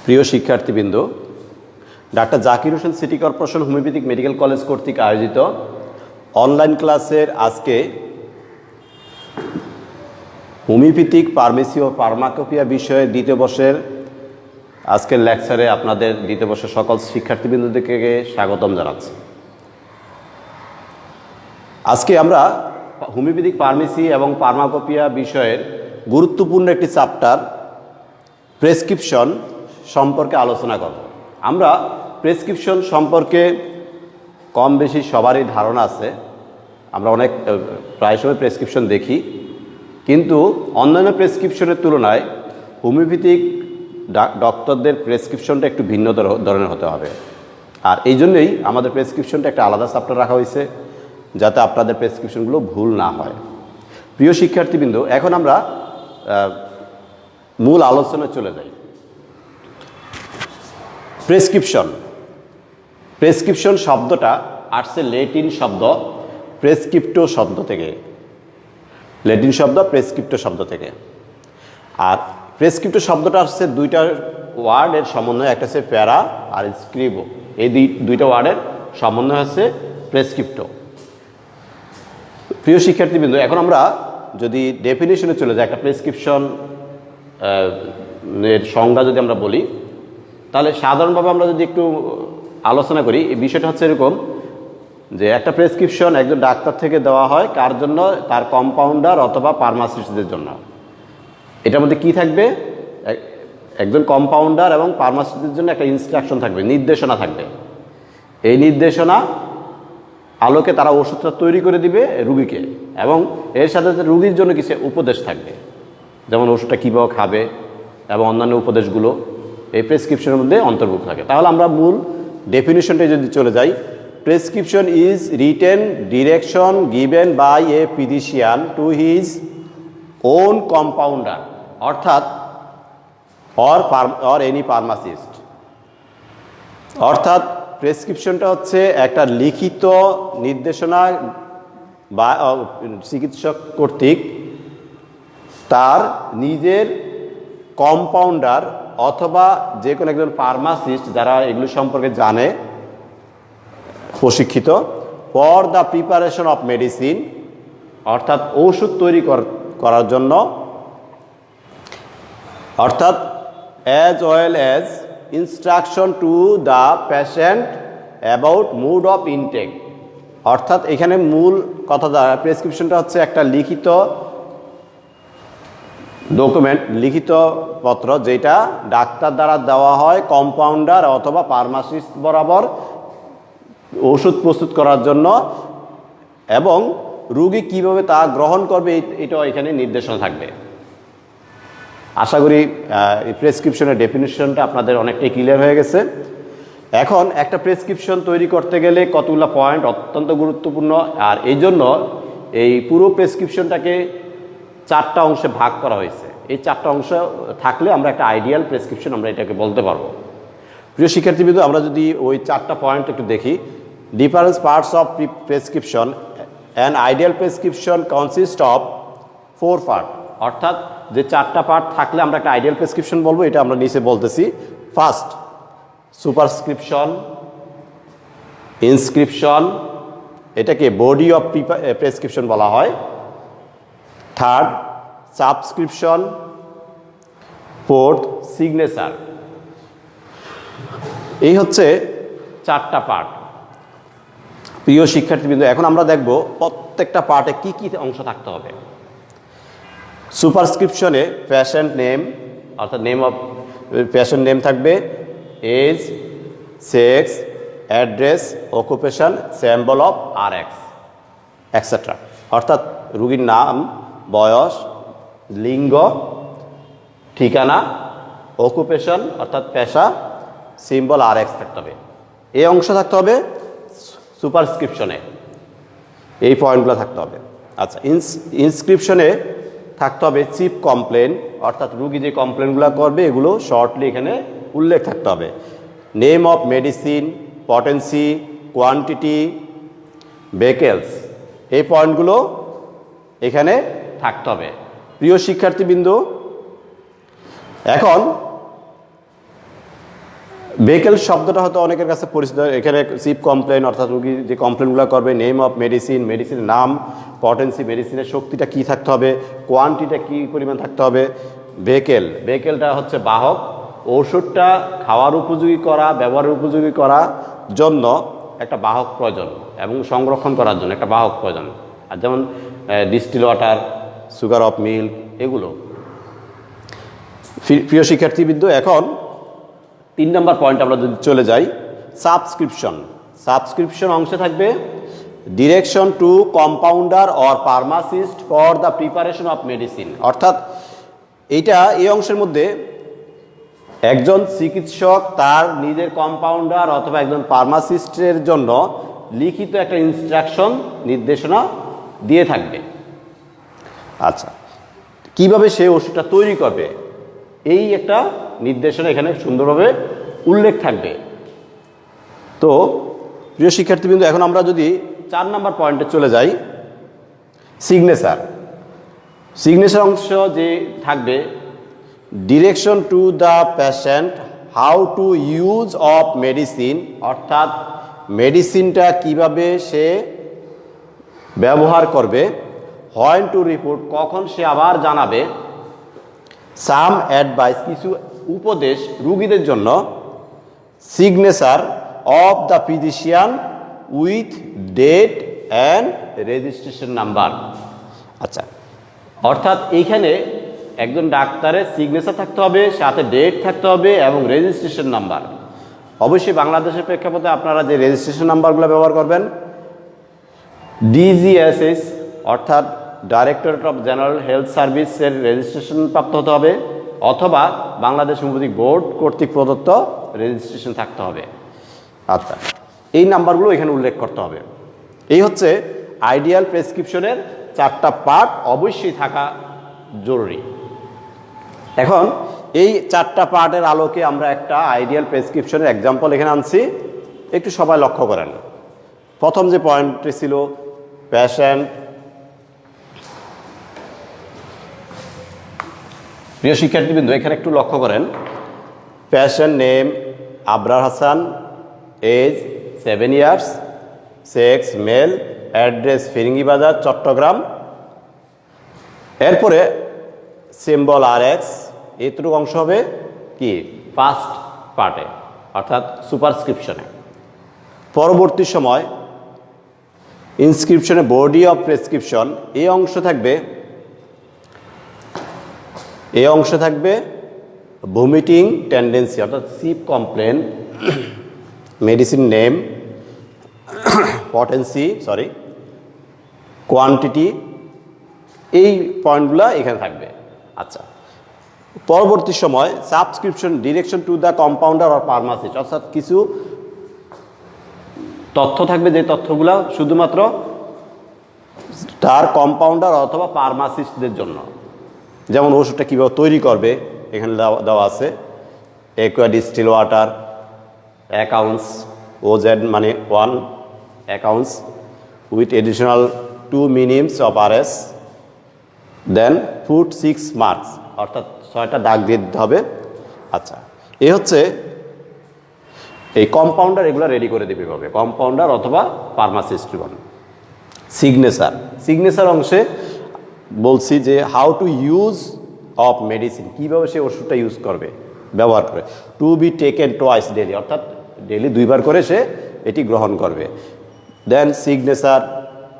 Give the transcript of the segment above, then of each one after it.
প্রিয় শিক্ষার্থীবৃন্দ, doctor Zakir Hossain city corporation homeopathic medical college কর্তৃক আয়োজিত অনলাইন ক্লাসের আজকে হোমিওপ্যাথিক ফার্মেসি ও ফার্মাকোপিয়া বিষয়ে দ্বিতীয় বর্ষের আজকের লেকচারে আপনাদের দ্বিতীয় বর্ষের সকল শিক্ষার্থীবৃন্দদেরকে স্বাগতম জানাচ্ছি। আজকে আমরা হোমিওপ্যাথিক ফার্মেসি এবং ফার্মাকোপিয়া বিষয়ের গুরুত্বপূর্ণ একটি চ্যাপ্টার প্রেসক্রিপশন সম্পর্কে আলোচনা করব। আমরা প্রেসক্রিপশন সম্পর্কে কম বেশি সবারই ধারণা আছে। আমরা প্রায় সময় প্রেসক্রিপশন দেখি, কিন্তু অন্যান্য প্রেসক্রিপশনের তুলনায় হোমিওপ্যাথিক ডক্টরদের প্রেসক্রিপশনটা একটু ভিন্ন ধরনের হতে হবে। আর এই জন্যই আমাদের প্রেসক্রিপশনটা একটা আলাদা চ্যাপ্টার রাখা হয়েছে, যাতে আপনাদের প্রেসক্রিপশনগুলো ভুল না হয়। প্রিয় শিক্ষার্থীবৃন্দ, এখন আমরা মূল আলোচনায় চলে যাই। প্রেসক্রিপশন শব্দটা আসছে ল্যাটিন শব্দ প্রেসক্রিপ্টো শব্দ থেকে। আর প্রেসক্রিপ্টো শব্দটা আসছে দুইটা ওয়ার্ডের সমন্বয়, একটা হচ্ছে প্যারা আর স্ক্রিবো। এই দুইটা ওয়ার্ডের সমন্বয় হচ্ছে প্রেসক্রিপ্টো। প্রিয় শিক্ষার্থীবৃন্দ, এখন আমরা যদি ডেফিনেশনে চলে যাই, একটা প্রেসক্রিপশন এর সংজ্ঞা যদি আমরা বলি, তাহলে সাধারণভাবে আমরা যদি একটু আলোচনা করি, এই বিষয়টা হচ্ছে এরকম যে একটা প্রেসক্রিপশন একজন ডাক্তার থেকে দেওয়া হয় কার জন্য? তার কম্পাউন্ডার অথবা ফার্মাসিস্টদের জন্য। এটার মধ্যে কি থাকবে? একজন কম্পাউন্ডার এবং ফার্মাসিস্টদের জন্য একটা ইনস্ট্রাকশন থাকবে, নির্দেশনা থাকবে। এই নির্দেশনা আলোকে তারা ওষুধটা তৈরি করে দিবে রুগীকে, এবং এর সাথে সাথে রুগীর জন্য কিছু উপদেশ থাকবে, যেমন ওষুধটা কীভাবে খাবে এবং অন্যান্য উপদেশগুলো এই প্রেসক্রিপশনের মধ্যে অন্তর্ভুক্ত থাকে। তাহলে আমরা মূল ডেফিনিশনটা যদি চলে যাই, prescription is written direction given by a physician to his own compounder, অর্থাৎ অর এনি ফার্মাসিস্ট। অর্থাৎ প্রেসক্রিপশনটা হচ্ছে একটা লিখিত নির্দেশনা বা চিকিৎসক কর্তৃক তার নিজের কম্পাউন্ডার অথবা যে কোনো একজন ফার্মাসিস্ট যারা এগুলো সম্পর্কে জানে, প্রশিক্ষিত, for the preparation of medicine, অর্থাৎ ঔষধ তৈরি করার জন্য, অর্থাৎ as well as instruction to the patient about mood of intake. অর্থাৎ এখানে মূল কথা দ্বারা প্রেসক্রিপশনটা হচ্ছে একটা লিখিত ডকুমেন্ট, লিখিত পত্র, যেটা ডাক্তার দ্বারা দেওয়া হয় কম্পাউন্ডার অথবা ফার্মাসিস্ট বরাবর ওষুধ প্রস্তুত করার জন্য, এবং রোগী কীভাবে তা গ্রহণ করবে এটাও এখানে নির্দেশনা থাকবে। আশা করি এই প্রেসক্রিপশনের ডেফিনিশনটা আপনাদের অনেকটাই ক্লিয়ার হয়ে গেছে। এখন একটা প্রেসক্রিপশন তৈরি করতে গেলে কতগুলো পয়েন্ট অত্যন্ত গুরুত্বপূর্ণ, আর এই জন্য এই পুরো প্রেসক্রিপশনটাকে 4টা অংশে ভাগ করা হয়েছে। এই 4টা অংশ থাকলে আমরা একটা আইডিয়াল প্রেসক্রিপশন আমরা এটাকে বলতে পারবো। প্রিয় শিক্ষার্থীবৃন্দ, আমরা যদি ওই 4টা পয়েন্ট একটু দেখি। Difference parts of prescription, an ideal prescription consist of 4 part. অর্থাৎ যে 4টা পার্ট থাকলে আমরা একটা আইডিয়াল প্রেসক্রিপশন বলবো, এটা আমরা নিচে বলতেছি। ফার্স্ট, সুপারস্ক্রিপশন, ইনস্ক্রিপশন, এটাকে বডি অফ প্রেসক্রিপশন বলা হয়। Third, subscription. Fourth, signature. এই হচ্ছে 4টা পার্ট। প্রিয় শিক্ষার্থীবৃন্দ, এখন আমরা দেখব প্রত্যেকটা পার্টে কি কি অংশ থাকতে হবে। সুপারস্ক্রিপশনে পেশেন্ট নেম, অর্থাৎ নেম অফ পেশেন্ট নেম থাকবে, age, sex, address, occupation, sample of Rx, etcetera. অর্থাৎ রুগীর নাম, বয়স, লিঙ্গ, ঠিকানা, অকুপেশন অর্থাৎ পেশা, সিম্বল আরএক্স থাকতে হবে। এই অংশ থাকতে হবে সুপারস্ক্রিপশনে, এই পয়েন্টগুলো থাকতে হবে। আচ্ছা, ইনস্ক্রিপশনে থাকতে হবে চিফ কমপ্লেন, অর্থাৎ রুগী যে কমপ্লেনগুলো করবে এগুলো শর্টলি এখানে উল্লেখ থাকতে হবে। Name of medicine, potency, quantity, বেকেলস, এই পয়েন্টগুলো এখানে থাকতে হবে। প্রিয় শিক্ষার্থীবৃন্দ, এখন ভেহিকেল শব্দটা হয়তো অনেকের কাছে পরিচিত। এখানে চিফ কমপ্লেন অর্থাৎ রোগী যে কমপ্লেনগুলো করবে, নেম অফ মেডিসিন, মেডিসিনের নাম, পটেন্সি, মেডিসিনের শক্তিটা কি থাকতে হবে, কোয়ান্টিটিটা কি পরিমাণ থাকতে হবে। ভেহিকেলটা হচ্ছে বাহক, ওষুধটা খাওয়ার উপযোগী করা, ব্যবহারের উপযোগী করার জন্য একটা বাহক প্রয়োজন এবং সংরক্ষণ করার জন্য একটা বাহক প্রয়োজন। আর যেমন distil water, sugar of milk, এগুলো। প্রিয় শিক্ষার্থীবৃন্দ, এখন 3 নম্বর পয়েন্ট আমরা যদি চলে যাই, সাবস্ক্রিপশন অংশে থাকবে direction two compounder or pharmacist for the preparation of medicine. অর্থাৎ এই অংশের মধ্যে একজন চিকিৎসক তার নিজের কম্পাউন্ডার অথবা একজন ফার্মাসিস্টের জন্য লিখিত একটা ইনস্ট্রাকশন, নির্দেশনা দিয়ে থাকবে। আচ্ছা, কিভাবে সে ওষুধটা তৈরি করবে এই একটা নির্দেশনা এখানে সুন্দরভাবে উল্লেখ থাকবে। তো প্রিয় শিক্ষার্থীবৃন্দ, এখন আমরা যদি 4 নম্বর পয়েন্টে চলে যাই, সিগনেচার অংশ যে থাকবে, direction two the patient how to use of medicine, অর্থাৎ মেডিসিনটা কিভাবে সে ব্যবহার করবে, হোয়েন টু রিপোর্ট, কখন সে আবার জানাবে, সাম অ্যাডভাইস, কিছু উপদেশ রুগীদের জন্য, signature of the physician with date and registration number. আচ্ছা, অর্থাৎ এইখানে একজন ডাক্তারের সিগনেচার থাকতে হবে, সাথে ডেট থাকতে হবে এবং রেজিস্ট্রেশন নাম্বার। অবশ্যই বাংলাদেশের প্রেক্ষাপটে আপনারা যে রেজিস্ট্রেশন নাম্বারগুলো ব্যবহার করবেন, DGSS অর্থাৎ ডাইরেক্টরেট অফ জেনারেল হেলথ সার্ভিসের রেজিস্ট্রেশন প্রাপ্ত হতে হবে, অথবা বাংলাদেশ হোমিওপ্যাথিক বোর্ড কর্তৃক প্রদত্ত রেজিস্ট্রেশন থাকতে হবে। আচ্ছা, এই নাম্বারগুলো এখানে উল্লেখ করতে হবে। এই হচ্ছে আইডিয়াল প্রেসক্রিপশনের 4টা পার্ট অবশ্যই থাকা জরুরি। এখন এই 4টা পার্টের আলোকে আমরা একটা আইডিয়াল প্রেসক্রিপশনের এক্সাম্পল এখানে আনছি, একটু সবাই লক্ষ্য করেন। প্রথম যে পয়েন্টটি ছিল পেশেন্ট, প্রিয় শিক্ষার্থীবৃন্দ এখানে একটু লক্ষ্য করেন, patient name Abrar Hasan, age 7 years, sex male, address Firingibazar Chattogram. এরপরে সিম্বল RX, এইটুকু অংশ হবে কি ফার্স্ট পার্টে অর্থাৎ সুপারস্ক্রিপশনে। পরবর্তী সময় ইনস্ক্রিপশনে বডি অফ প্রেসক্রিপশন, এই অংশে থাকবে ভমিটিং টেন্ডেন্সি অর্থাৎ chief complain, medicine name, quantity, এই পয়েন্টগুলো এখানে থাকবে। আচ্ছা, পরবর্তী সময় subscription direction to the compounder or pharmacist, অর্থাৎ কিছু তথ্য থাকবে যে তথ্যগুলো শুধুমাত্র তার কম্পাউন্ডার অথবা ফার্মাসিস্টদের জন্য। যেমন ওষুধটা কীভাবে তৈরি করবে এখানে দেওয়া আছে, aqua distil water accounts, OZ মানে 1 accounts with additional 2 minims of RS, then put 6 marks অর্থাৎ 6টা দাগ দিয়ে দিতে হবে। আচ্ছা, এই হচ্ছে এই কম্পাউন্ডার, এগুলো রেডি করে দেবে হবে কম্পাউন্ডার অথবা ফার্মাসিস্টগণ। সিগনেচার অংশে বলছি যে how to use of medicine, কীভাবে সে ওষুধটা ইউজ করবে, ব্যবহার করে। To be taken twice daily, অর্থাৎ ডেলি 2 বার করে সে এটি গ্রহণ করবে। দেন সিগনেচার,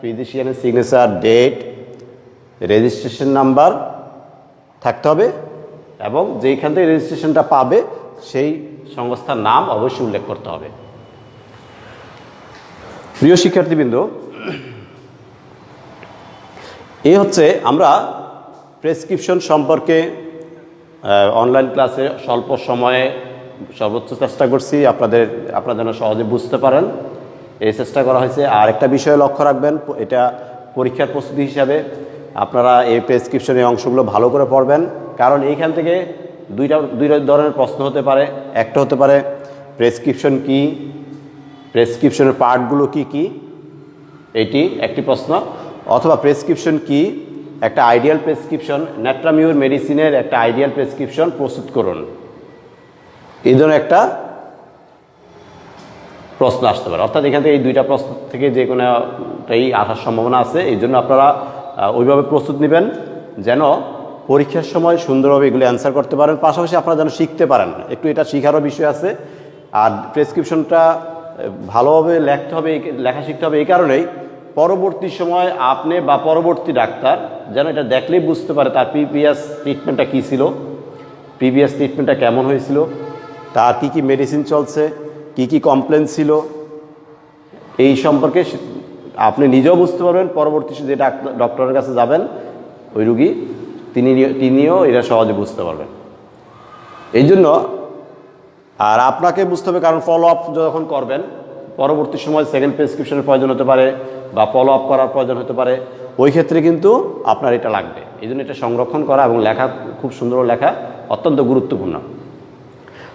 ফিজিশিয়ানের সিগনেচার, ডেট, রেজিস্ট্রেশন নাম্বার থাকতে হবে এবং যেইখান থেকে রেজিস্ট্রেশনটা পাবে সেই সংস্থার নাম অবশ্যই উল্লেখ করতে হবে। প্রিয় শিক্ষার্থীবৃন্দ, এই হচ্ছে আমরা প্রেসক্রিপশন সম্পর্কে অনলাইন ক্লাসে স্বল্প সময়ে সর্বোচ্চ চেষ্টা করছি আপনারা যেন সহজে বুঝতে পারেন, এই চেষ্টা করা হয়েছে। আর একটা বিষয়ে লক্ষ্য রাখবেন, এটা পরীক্ষার প্রস্তুতি হিসাবে আপনারা এই প্রেসক্রিপশনের অংশগুলো ভালো করে পড়বেন, কারণ এইখান থেকে দুই ধরনের প্রশ্ন হতে পারে। একটা হতে পারে প্রেসক্রিপশন কি, প্রেসক্রিপশনের পার্টগুলো কি কি, এটি একটি প্রশ্ন। অথবা প্রেসক্রিপশন কি, একটা আইডিয়াল প্রেসক্রিপশন, ন্যাট্রামিউর মেডিসিনের একটা আইডিয়াল প্রেসক্রিপশন প্রস্তুত করুন, এই ধরনের একটা প্রশ্ন আসতে পারে। অর্থাৎ এখান থেকে এই দুইটা প্রশ্ন থেকে যে কোনোটাই আসার সম্ভাবনা আছে। এই জন্য আপনারা ওইভাবে প্রস্তুত নেবেন যেন পরীক্ষার সময় সুন্দরভাবে এগুলো অ্যান্সার করতে পারেন, পাশাপাশি আপনারা যেন শিখতে পারেন। একটু এটা শেখারও বিষয় আছে। আর প্রেসক্রিপশনটা ভালোভাবে লিখতে হবে, লেখা শিখতে হবে এই কারণেই, পরবর্তী সময় আপনি বা পরবর্তী ডাক্তার যেন এটা দেখলেই বুঝতে পারে তার প্রিভিয়াস ট্রিটমেন্টটা কী ছিল, প্রিভিয়াস ট্রিটমেন্টটা কেমন হয়েছিল, তার কী কী মেডিসিন চলছে, কী কী কমপ্লেন ছিল, এই সম্পর্কে আপনি নিজেও বুঝতে পারবেন। পরবর্তী যে ডক্টরের কাছে যাবেন ওই রুগী তিনিও এটা সহজে বুঝতে পারবেন। এই জন্য আর আপনাকে বুঝতে হবে, কারণ ফলো আপ যখন করবেন পরবর্তী সময় সেকেন্ড প্রেসক্রিপশনের প্রয়োজন হতে পারে বা ফলো আপ করার প্রয়োজন হতে পারে, ওই ক্ষেত্রে কিন্তু আপনার এটা লাগবে। এই জন্য এটা সংরক্ষণ করা এবং লেখা, খুব সুন্দর লেখা অত্যন্ত গুরুত্বপূর্ণ।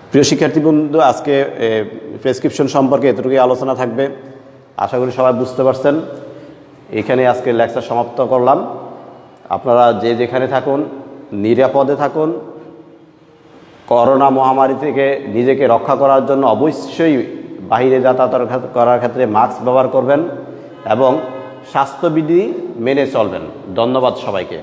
প্রিয় শিক্ষার্থীবৃন্দ, আজকে প্রেসক্রিপশন সম্পর্কে এতটুকুই আলোচনা থাকবে। আশা করি সবাই বুঝতে পারছেন। এখানে আজকে লেকচার সমাপ্ত করলাম। আপনারা যে যেখানে থাকুন নিরাপদে থাকুন। করোনা মহামারী থেকে নিজেকে রক্ষা করার জন্য অবশ্যই বাইরে যাতায়াত করার ক্ষেত্রে মাস্ক ব্যবহার করবেন এবং স্বাস্থ্যবিধি মেনে চলবেন। ধন্যবাদ সবাইকে।